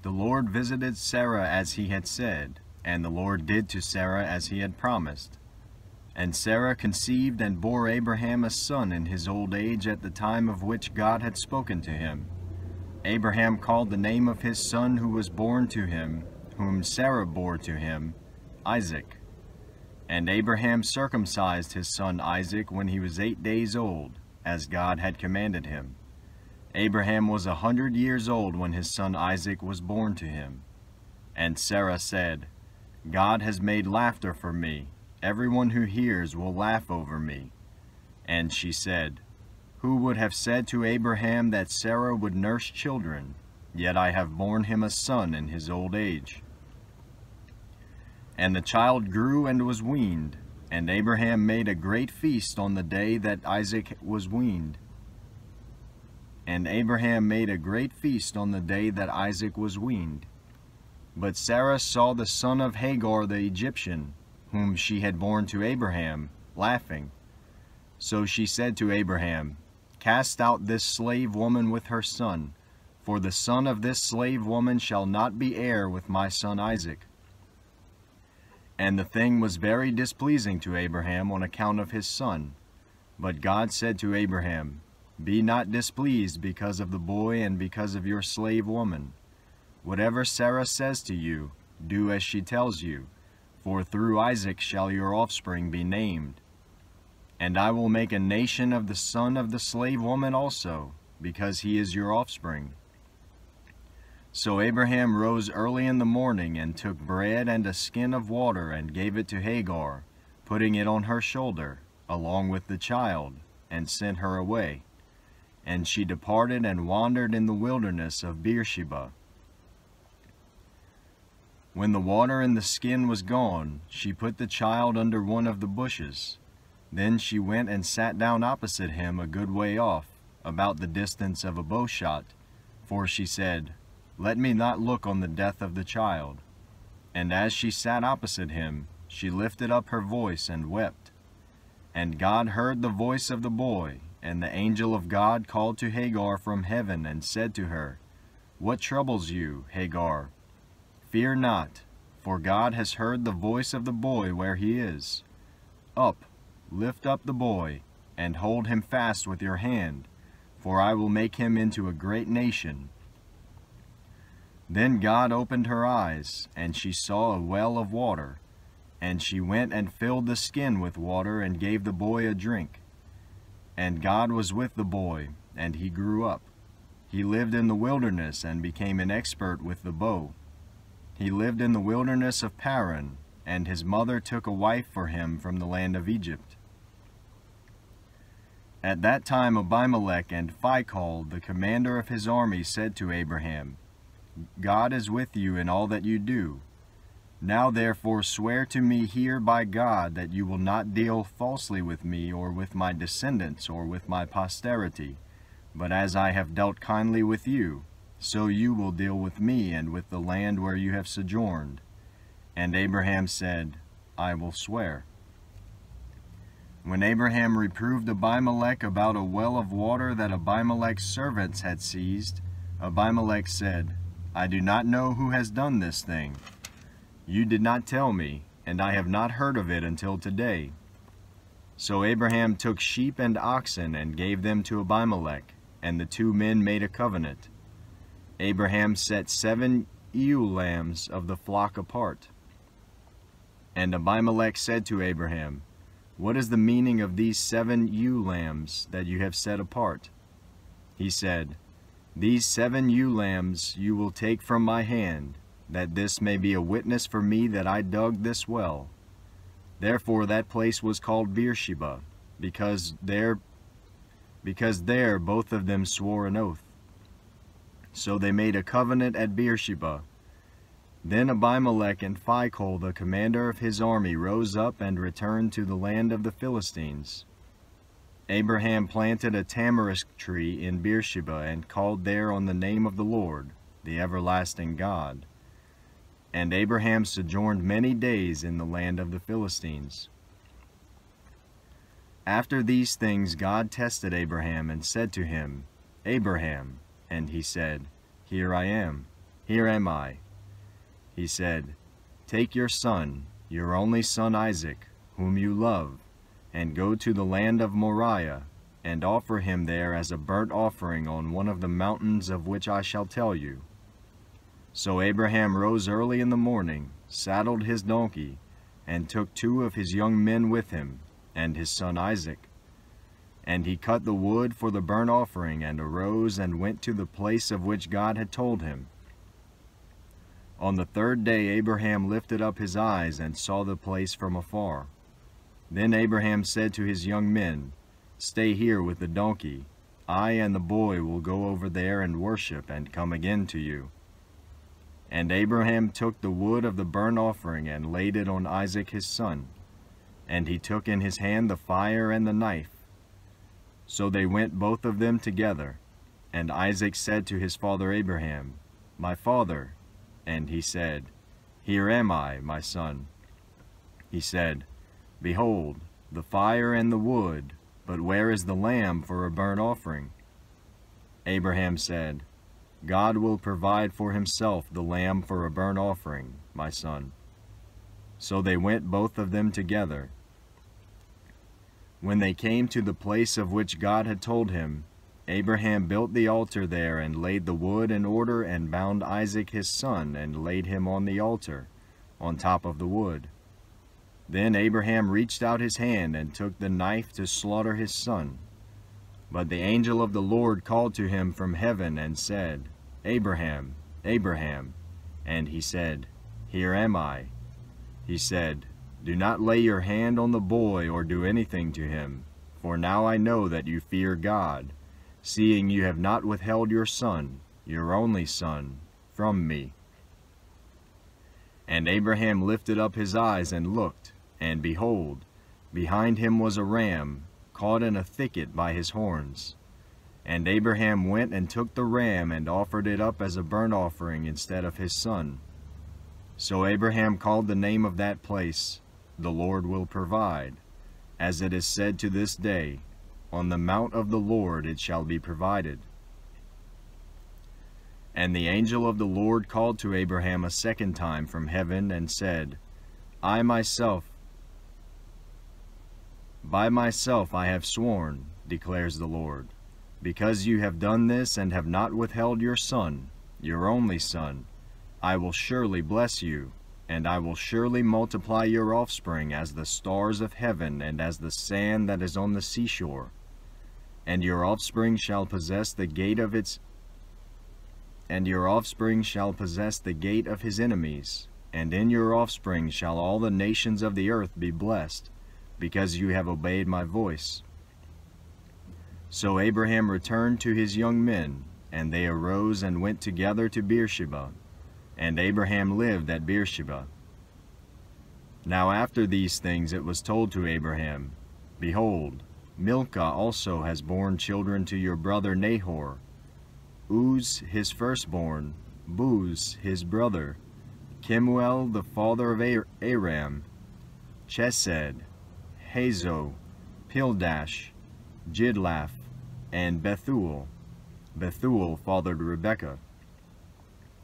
The Lord visited Sarah as he had said, and the Lord did to Sarah as he had promised. And Sarah conceived and bore Abraham a son in his old age at the time of which God had spoken to him. Abraham called the name of his son who was born to him, whom Sarah bore to him, Isaac. And Abraham circumcised his son Isaac when he was 8 days old, as God had commanded him. Abraham was 100 years old when his son Isaac was born to him. And Sarah said, God has made laughter for me. Everyone who hears will laugh over me. And she said, Who would have said to Abraham that Sarah would nurse children? Yet I have borne him a son in his old age. And the child grew and was weaned, and Abraham made a great feast on the day that Isaac was weaned. And Abraham made a great feast on the day that Isaac was weaned. But Sarah saw the son of Hagar the Egyptian, whom she had borne to Abraham, laughing. So she said to Abraham, Cast out this slave woman with her son, for the son of this slave woman shall not be heir with my son Isaac. And the thing was very displeasing to Abraham on account of his son. But God said to Abraham, Be not displeased because of the boy and because of your slave woman. Whatever Sarah says to you, do as she tells you, for through Isaac shall your offspring be named. And I will make a nation of the son of the slave woman also, because he is your offspring. So Abraham rose early in the morning and took bread and a skin of water and gave it to Hagar, putting it on her shoulder, along with the child, and sent her away. And she departed and wandered in the wilderness of Beersheba. When the water in the skin was gone, she put the child under one of the bushes. Then she went and sat down opposite him a good way off, about the distance of a bow shot, for she said, Let me not look on the death of the child. And as she sat opposite him, she lifted up her voice and wept. And God heard the voice of the boy, and the angel of God called to Hagar from heaven and said to her, What troubles you, Hagar? Fear not, for God has heard the voice of the boy where he is. Up, lift up the boy, and hold him fast with your hand, for I will make him into a great nation. Then God opened her eyes, and she saw a well of water. And she went and filled the skin with water and gave the boy a drink. And God was with the boy, and he grew up. He lived in the wilderness and became an expert with the bow. He lived in the wilderness of Paran, and his mother took a wife for him from the land of Egypt. At that time Abimelech and Phicol, the commander of his army, said to Abraham, God is with you in all that you do. Now therefore swear to me here by God that you will not deal falsely with me or with my descendants or with my posterity, but as I have dealt kindly with you, so you will deal with me and with the land where you have sojourned. And Abraham said, I will swear. When Abraham reproved Abimelech about a well of water that Abimelech's servants had seized, Abimelech said, I do not know who has done this thing. You did not tell me, and I have not heard of it until today. So Abraham took sheep and oxen and gave them to Abimelech, and the two men made a covenant. Abraham set 7 ewe lambs of the flock apart. And Abimelech said to Abraham, What is the meaning of these 7 ewe lambs that you have set apart? He said, These 7 ewe lambs you will take from my hand, that this may be a witness for me that I dug this well. Therefore that place was called Beersheba, because there both of them swore an oath. So they made a covenant at Beersheba. Then Abimelech and Phicol, the commander of his army, rose up and returned to the land of the Philistines. Abraham planted a tamarisk tree in Beersheba and called there on the name of the Lord, the everlasting God. And Abraham sojourned many days in the land of the Philistines. After these things God tested Abraham and said to him, Abraham. And he said, Here I am. Here am I." He said, "Take your son, your only son Isaac, whom you love, and go to the land of Moriah, and offer him there as a burnt offering on one of the mountains of which I shall tell you." So Abraham rose early in the morning, saddled his donkey, and took 2 of his young men with him, and his son Isaac. And he cut the wood for the burnt offering, and arose and went to the place of which God had told him. On the 3rd day Abraham lifted up his eyes and saw the place from afar. Then Abraham said to his young men, "Stay here with the donkey. I and the boy will go over there and worship and come again to you." And Abraham took the wood of the burnt offering and laid it on Isaac his son. And he took in his hand the fire and the knife. So they went both of them together. And Isaac said to his father Abraham, "My father." And he said, "Here am I, my son." He said, "Behold, the fire and the wood, but where is the lamb for a burnt offering?" Abraham said, "God will provide for himself the lamb for a burnt offering, my son." So they went both of them together. When they came to the place of which God had told him, Abraham built the altar there and laid the wood in order and bound Isaac his son and laid him on the altar, on top of the wood. Then Abraham reached out his hand and took the knife to slaughter his son. But the angel of the Lord called to him from heaven and said, "Abraham, Abraham." And he said, "Here am I." He said, "Do not lay your hand on the boy or do anything to him, for now I know that you fear God, seeing you have not withheld your son, your only son, from me." And Abraham lifted up his eyes and looked, and behold, behind him was a ram, caught in a thicket by his horns. And Abraham went and took the ram and offered it up as a burnt offering instead of his son. So Abraham called the name of that place, "The Lord will provide," as it is said to this day, "On the mount of the Lord it shall be provided." And the angel of the Lord called to Abraham a second time from heaven and said, By myself I have sworn, declares the Lord, because you have done this and have not withheld your son, your only son, I will surely bless you, and I will surely multiply your offspring as the stars of heaven and as the sand that is on the seashore. And your offspring shall possess the gate of his enemies, and in your offspring shall all the nations of the earth be blessed, because you have obeyed my voice. So Abraham returned to his young men, and they arose and went together to Beersheba, and Abraham lived at Beersheba. Now after these things it was told to Abraham, Behold, Milcah also has borne children to your brother Nahor, Uz his firstborn, Buz his brother, Kemuel the father of Aram, Chesed, Hazo, Pildash, Jidlaph, and Bethuel. Bethuel fathered Rebekah.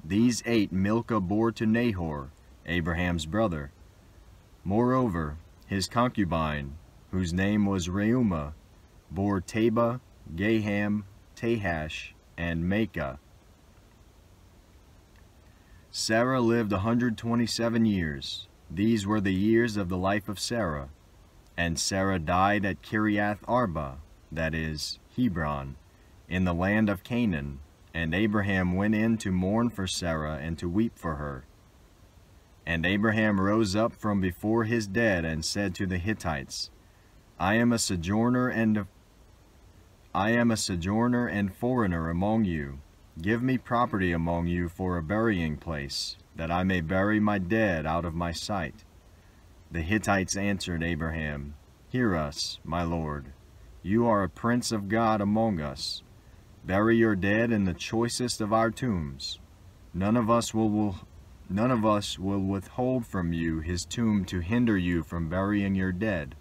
These 8 Milcah bore to Nahor, Abraham's brother. Moreover, his concubine, whose name was Reumah, bore Taba, Gaham, Tahash, and Maacah. Sarah lived 127 years. These were the years of the life of Sarah. And Sarah died at Kiriath Arba, that is, Hebron, in the land of Canaan, and Abraham went in to mourn for Sarah and to weep for her. And Abraham rose up from before his dead and said to the Hittites, I am a sojourner and foreigner among you. Give me property among you for a burying place, that I may bury my dead out of my sight. The Hittites answered Abraham, Hear us, my lord. You are a prince of God among us. Bury your dead in the choicest of our tombs. None of us will withhold from you his tomb to hinder you from burying your dead.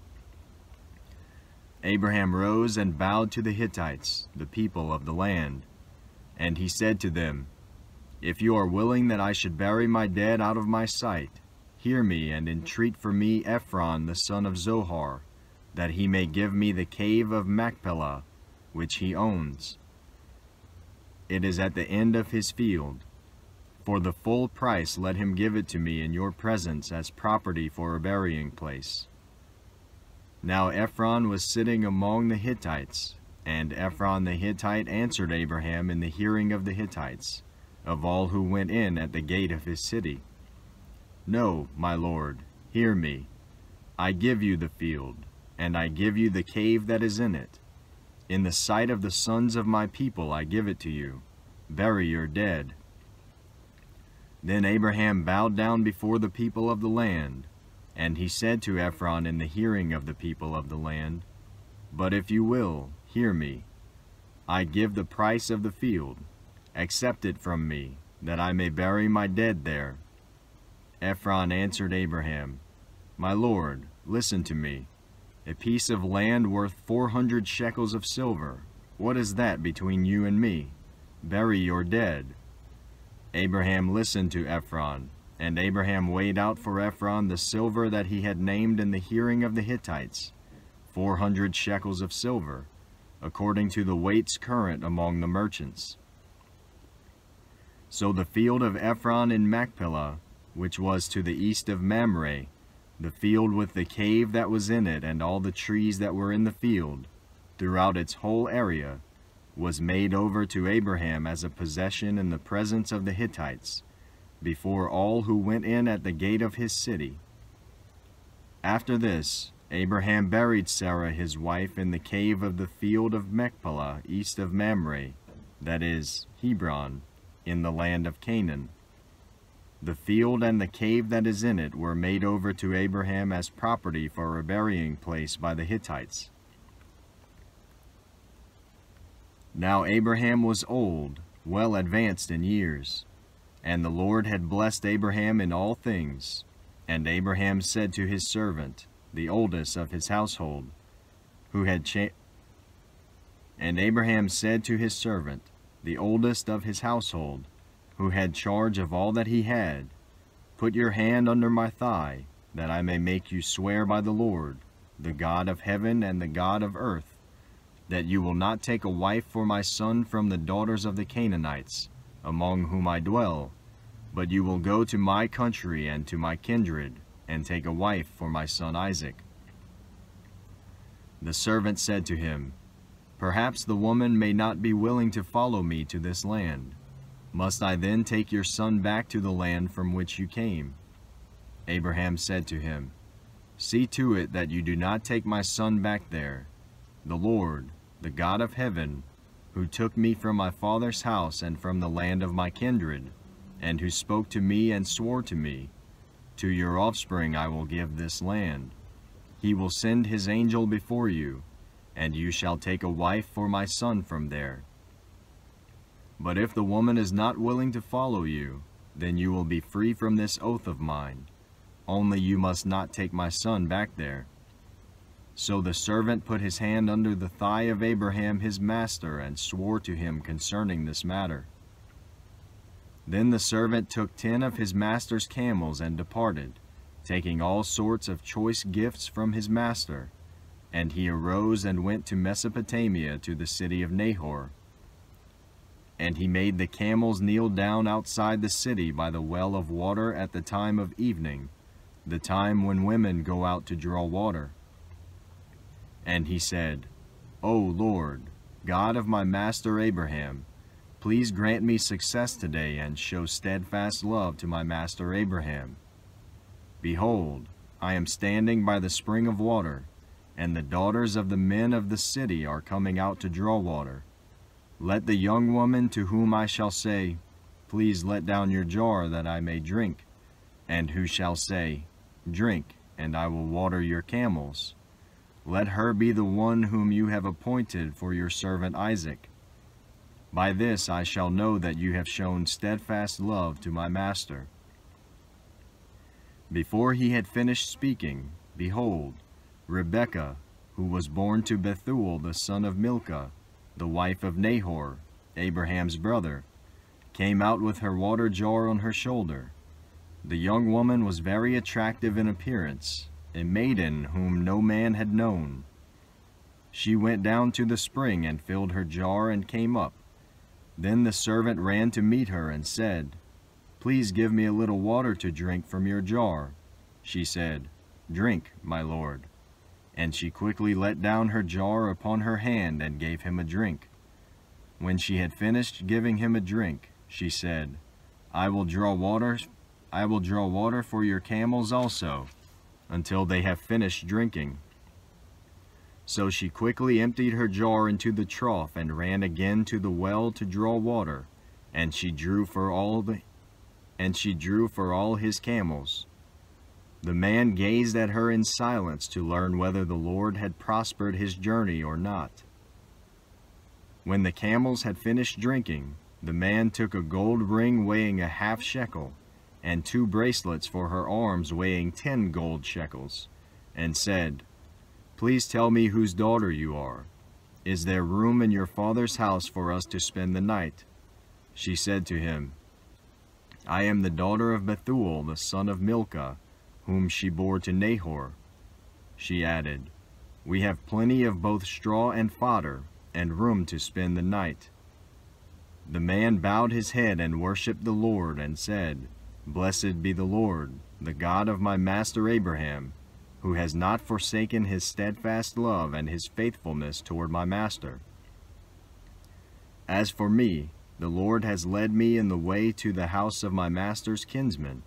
Abraham rose and bowed to the Hittites, the people of the land. And he said to them, If you are willing that I should bury my dead out of my sight, hear me and entreat for me Ephron the son of Zohar, that he may give me the cave of Machpelah, which he owns. It is at the end of his field. For the full price let him give it to me in your presence as property for a burying place. Now Ephron was sitting among the Hittites, and Ephron the Hittite answered Abraham in the hearing of the Hittites, of all who went in at the gate of his city. No, my lord, hear me. I give you the field, and I give you the cave that is in it. In the sight of the sons of my people I give it to you. Bury your dead. Then Abraham bowed down before the people of the land, and he said to Ephron in the hearing of the people of the land, But if you will, hear me. I give the price of the field. Accept it from me, that I may bury my dead there. Ephron answered Abraham, My lord, listen to me. A piece of land worth 400 shekels of silver. What is that between you and me? Bury your dead. Abraham listened to Ephron, and Abraham weighed out for Ephron the silver that he had named in the hearing of the Hittites, 400 shekels of silver, according to the weights current among the merchants. So the field of Ephron in Machpelah, which was to the east of Mamre, the field with the cave that was in it and all the trees that were in the field, throughout its whole area, was made over to Abraham as a possession in the presence of the Hittites, before all who went in at the gate of his city. After this, Abraham buried Sarah his wife in the cave of the field of Machpelah east of Mamre, that is, Hebron, in the land of Canaan. The field and the cave that is in it were made over to Abraham as property for a burying place by the Hittites. Now Abraham was old, well advanced in years, and the Lord had blessed Abraham in all things. And Abraham said to his servant, the oldest of his household, Abraham said to his servant, the oldest of his household, who had charge of all that he had, Put your hand under my thigh, that I may make you swear by the Lord, the God of heaven and the God of earth, that you will not take a wife for my son from the daughters of the Canaanites, among whom I dwell, but you will go to my country and to my kindred, and take a wife for my son Isaac. The servant said to him, Perhaps the woman may not be willing to follow me to this land. Must I then take your son back to the land from which you came? Abraham said to him, See to it that you do not take my son back there. The Lord, the God of heaven, who took me from my father's house and from the land of my kindred, and who spoke to me and swore to me, To your offspring I will give this land. He will send his angel before you, and you shall take a wife for my son from there. But if the woman is not willing to follow you, then you will be free from this oath of mine. Only you must not take my son back there. So the servant put his hand under the thigh of Abraham his master and swore to him concerning this matter. Then the servant took 10 of his master's camels and departed, taking all sorts of choice gifts from his master. And he arose and went to Mesopotamia to the city of Nahor. And he made the camels kneel down outside the city by the well of water at the time of evening, the time when women go out to draw water. And he said, O Lord, God of my master Abraham, please grant me success today and show steadfast love to my master Abraham. Behold, I am standing by the spring of water, and the daughters of the men of the city are coming out to draw water. Let the young woman to whom I shall say, Please let down your jar that I may drink, and who shall say, Drink, and I will water your camels. Let her be the one whom you have appointed for your servant Isaac. By this I shall know that you have shown steadfast love to my master. Before he had finished speaking, behold, Rebekah, who was born to Bethuel the son of Milcah, the wife of Nahor, Abraham's brother, came out with her water jar on her shoulder. The young woman was very attractive in appearance, a maiden whom no man had known. She went down to the spring and filled her jar and came up. Then the servant ran to meet her and said, "Please give me a little water to drink from your jar." She said, "Drink, my lord." And she quickly let down her jar upon her hand and gave him a drink. When she had finished giving him a drink, she said, I will draw water for your camels also, until they have finished drinking." So she quickly emptied her jar into the trough and ran again to the well to draw water, and she drew for all his camels. The man gazed at her in silence to learn whether the Lord had prospered his journey or not. When the camels had finished drinking, the man took a gold ring weighing a half shekel, and 2 bracelets for her arms weighing 10 gold shekels, and said, "Please tell me whose daughter you are. Is there room in your father's house for us to spend the night?" She said to him, "I am the daughter of Bethuel, the son of Milcah, whom she bore to Nahor." She added, "We have plenty of both straw and fodder, and room to spend the night." The man bowed his head and worshipped the Lord, and said, "Blessed be the Lord, the God of my master Abraham, who has not forsaken his steadfast love and his faithfulness toward my master. As for me, the Lord has led me in the way to the house of my master's kinsman."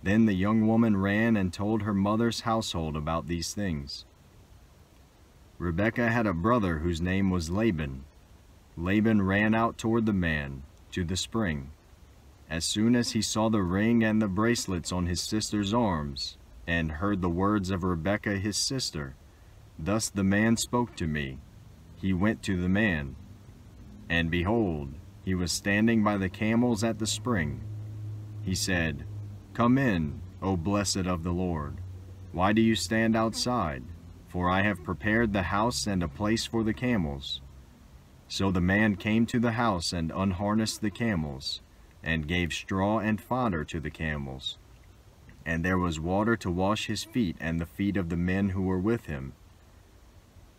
Then the young woman ran and told her mother's household about these things. Rebekah had a brother whose name was Laban. Laban ran out toward the man, to the spring. As soon as he saw the ring and the bracelets on his sister's arms, and heard the words of Rebekah his sister, "Thus the man spoke to me," he went to the man. And behold, he was standing by the camels at the spring. He said, "Come in, O blessed of the Lord. Why do you stand outside? For I have prepared the house and a place for the camels." So the man came to the house and unharnessed the camels, and gave straw and fodder to the camels. And there was water to wash his feet and the feet of the men who were with him.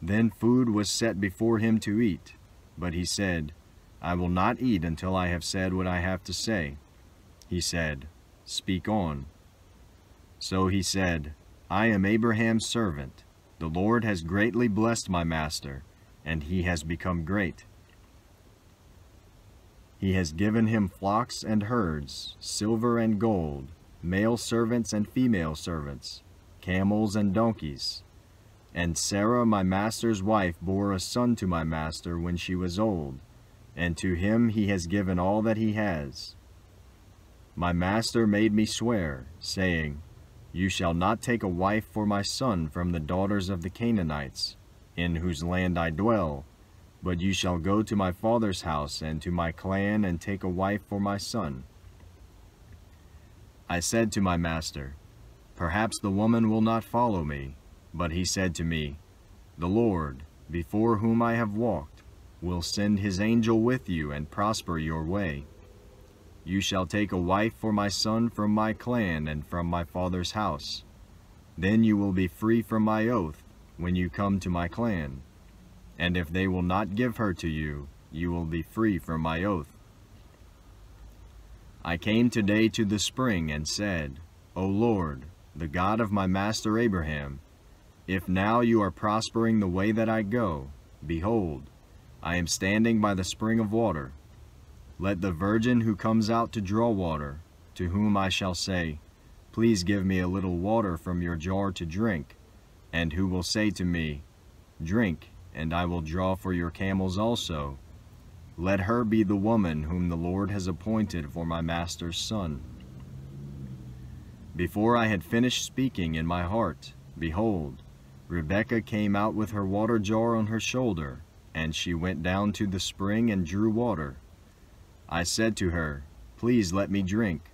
Then food was set before him to eat, but he said, "I will not eat until I have said what I have to say." He said, "Speak on." So he said, "I am Abraham's servant. The Lord has greatly blessed my master, and he has become great. He has given him flocks and herds, silver and gold, male servants and female servants, camels and donkeys. And Sarah, my master's wife, bore a son to my master when she was old, and to him he has given all that he has. My master made me swear, saying, 'You shall not take a wife for my son from the daughters of the Canaanites, in whose land I dwell, but you shall go to my father's house and to my clan and take a wife for my son.' I said to my master, 'Perhaps the woman will not follow me.' But he said to me, 'The Lord, before whom I have walked, will send his angel with you and prosper your way. You shall take a wife for my son from my clan and from my father's house. Then you will be free from my oath when you come to my clan. And if they will not give her to you, you will be free from my oath.' I came today to the spring and said, 'O Lord, the God of my master Abraham, if now you are prospering the way that I go, behold, I am standing by the spring of water. Let the virgin who comes out to draw water, to whom I shall say, "Please give me a little water from your jar to drink," and who will say to me, "Drink, and I will draw for your camels also," let her be the woman whom the Lord has appointed for my master's son." Before I had finished speaking in my heart, behold, Rebekah came out with her water jar on her shoulder, and she went down to the spring and drew water. I said to her, "Please let me drink."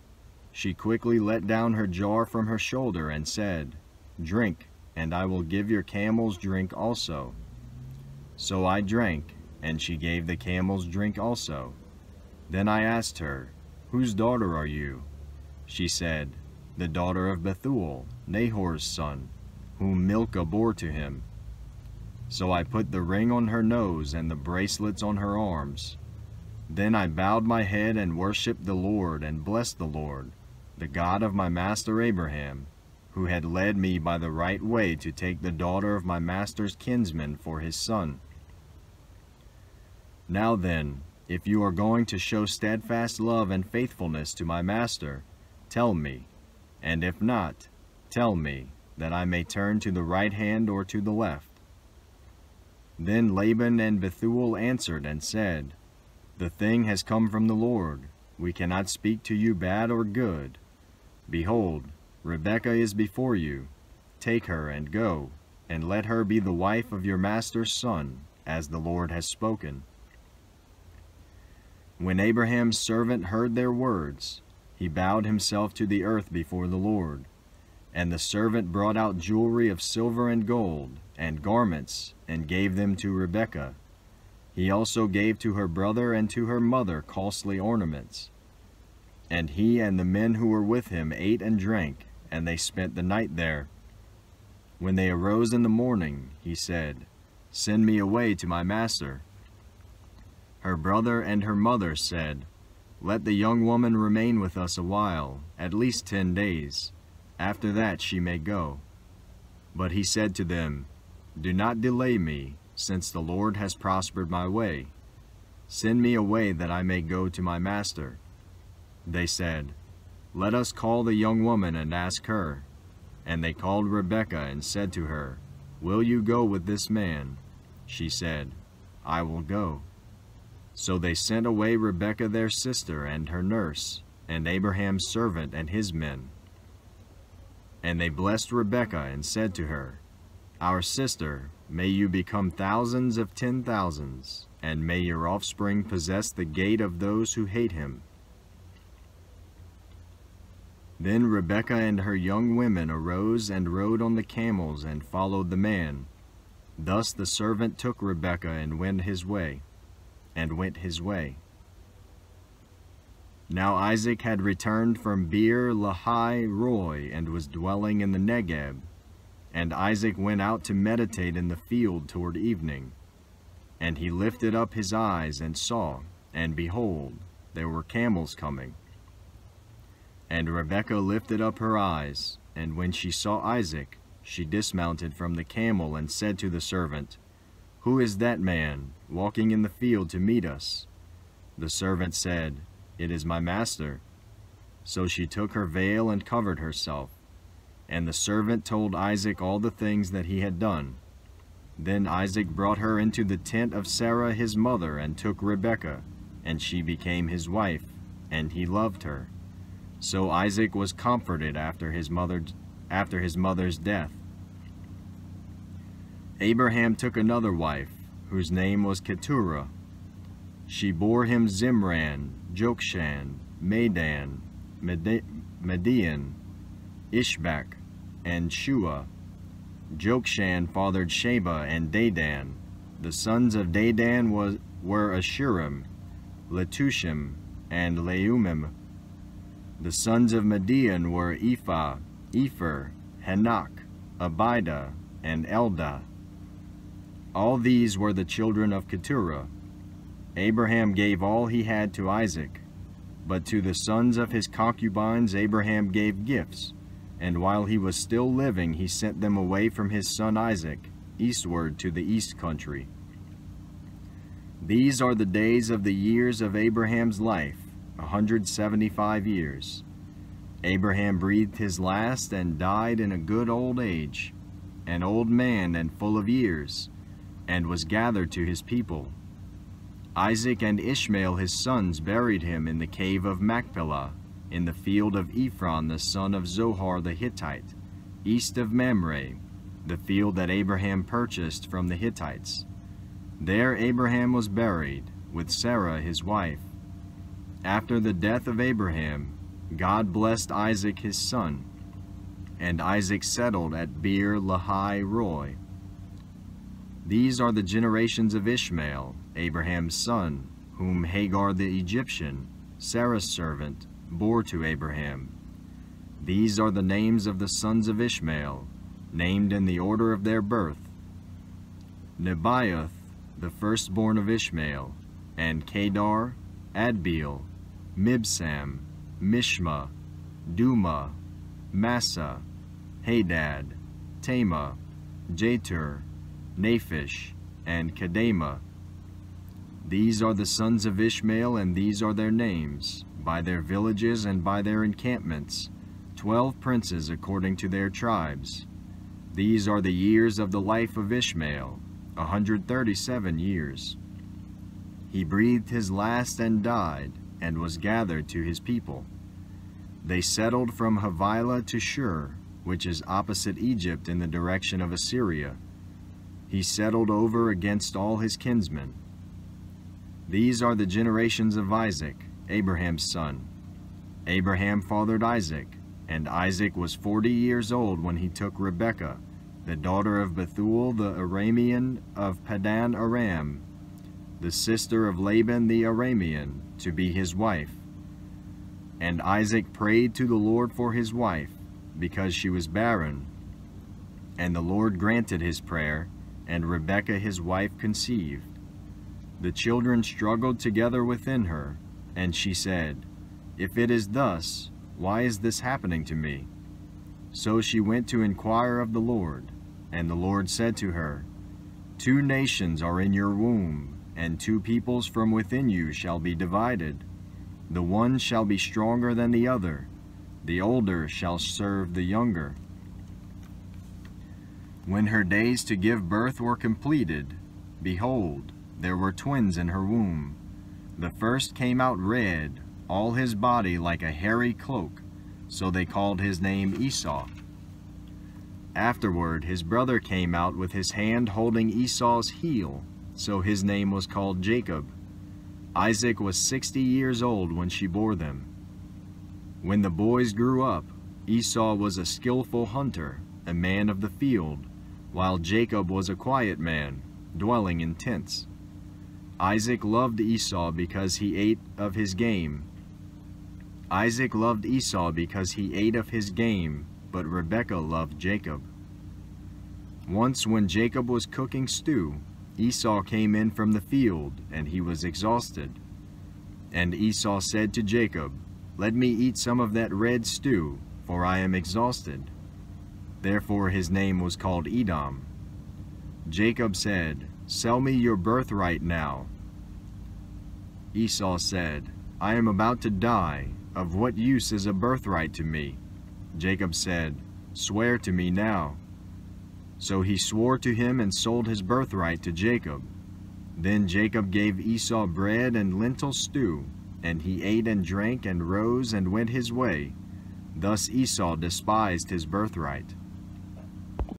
She quickly let down her jar from her shoulder and said, "Drink, and I will give your camels drink also." So I drank, and she gave the camels drink also. Then I asked her, Whose daughter are you? She said, The daughter of Bethuel, Nahor's son, whom Milcah bore to him. So I put the ring on her nose and the bracelets on her arms. Then I bowed my head and worshipped the Lord and blessed the Lord, the God of my master Abraham, who had led me by the right way to take the daughter of my master's kinsman for his son. Now then, if you are going to show steadfast love and faithfulness to my master, tell me, and if not, tell me, that I may turn to the right hand or to the left. Then Laban and Bethuel answered and said, The thing has come from the Lord. We cannot speak to you bad or good. Behold, Rebekah is before you. Take her and go, and let her be the wife of your master's son, as the Lord has spoken. When Abraham's servant heard their words, he bowed himself to the earth before the Lord. And the servant brought out jewelry of silver and gold, and garments, and gave them to Rebekah. He also gave to her brother and to her mother costly ornaments. And he and the men who were with him ate and drank, and they spent the night there. When they arose in the morning, he said, Send me away to my master. Her brother and her mother said, Let the young woman remain with us a while, at least 10 days. After that she may go. But he said to them, Do not delay me, since the Lord has prospered my way. Send me away that I may go to my master. They said, Let us call the young woman and ask her. And they called Rebekah and said to her, Will you go with this man? She said, I will go. So they sent away Rebekah their sister and her nurse, and Abraham's servant and his men. And they blessed Rebekah and said to her, Our sister, may you become thousands of 10,000s, and may your offspring possess the gate of those who hate him. Then Rebekah and her young women arose and rode on the camels and followed the man. Thus the servant took Rebekah and went his way. Now Isaac had returned from Beer Lahai Roi and was dwelling in the Negeb. And Isaac went out to meditate in the field toward evening. And he lifted up his eyes and saw, and behold, there were camels coming. And Rebekah lifted up her eyes, and when she saw Isaac, she dismounted from the camel and said to the servant, Who is that man walking in the field to meet us? The servant said, It is my master. So she took her veil and covered herself. And the servant told Isaac all the things that he had done. Then Isaac brought her into the tent of Sarah his mother and took Rebekah, and she became his wife, and he loved her. So Isaac was comforted after his mother's death. Abraham took another wife, whose name was Keturah. She bore him Zimran, Jokshan, Medan, Median, Ishbak, and Shua. Jokshan fathered Sheba and Dedan. The sons of Dedan were Ashurim, Letushim, and Leumim. The sons of Median were Ephah, Epher, Hanok, Abida, and Eldah. All these were the children of Keturah. Abraham gave all he had to Isaac, but to the sons of his concubines Abraham gave gifts, and while he was still living he sent them away from his son Isaac, eastward to the east country. These are the days of the years of Abraham's life, 175 years. Abraham breathed his last and died in a good old age, an old man and full of years, and was gathered to his people. Isaac and Ishmael his sons buried him in the cave of Machpelah, in the field of Ephron the son of Zohar the Hittite, east of Mamre, the field that Abraham purchased from the Hittites. There Abraham was buried, with Sarah his wife. After the death of Abraham, God blessed Isaac his son, and Isaac settled at Beer Lahai Roi. These are the generations of Ishmael, Abraham's son, whom Hagar the Egyptian, Sarah's servant, bore to Abraham. These are the names of the sons of Ishmael, named in the order of their birth: Nebaioth, the firstborn of Ishmael, and Kedar, Adbeel, Mibsam, Mishma, Duma, Massa, Hadad, Tema, Jetur, Naphish, and Kedema. These are the sons of Ishmael, and these are their names, by their villages and by their encampments, 12 princes according to their tribes. These are the years of the life of Ishmael, 137 years. He breathed his last and died, and was gathered to his people. They settled from Havilah to Shur, which is opposite Egypt in the direction of Assyria. He settled over against all his kinsmen. These are the generations of Isaac, Abraham's son. Abraham fathered Isaac, and Isaac was 40 years old when he took Rebekah, the daughter of Bethuel the Aramean of Padan Aram, the sister of Laban the Aramean, to be his wife. And Isaac prayed to the Lord for his wife, because she was barren. And the Lord granted his prayer, and Rebekah his wife conceived. The children struggled together within her, and she said, "If it is thus, why is this happening to me?" So she went to inquire of the Lord, and the Lord said to her, "2 nations are in your womb, and 2 peoples from within you shall be divided. The one shall be stronger than the other. The older shall serve the younger." When her days to give birth were completed, behold, there were twins in her womb. The first came out red, all his body like a hairy cloak, so they called his name Esau. Afterward his brother came out with his hand holding Esau's heel, so his name was called Jacob. Isaac was 60 years old when she bore them. When the boys grew up, Esau was a skillful hunter, a man of the field, while Jacob was a quiet man, dwelling in tents. Isaac loved Esau because he ate of his game. Isaac loved Esau because he ate of his game, but Rebekah loved Jacob. Once when Jacob was cooking stew, Esau came in from the field, and he was exhausted. And Esau said to Jacob, "Let me eat some of that red stew, for I am exhausted." Therefore his name was called Edom. Jacob said, "Sell me your birthright now." Esau said, "I am about to die. Of what use is a birthright to me?" Jacob said, "Swear to me now." So he swore to him and sold his birthright to Jacob. Then Jacob gave Esau bread and lentil stew, and he ate and drank and rose and went his way. Thus Esau despised his birthright.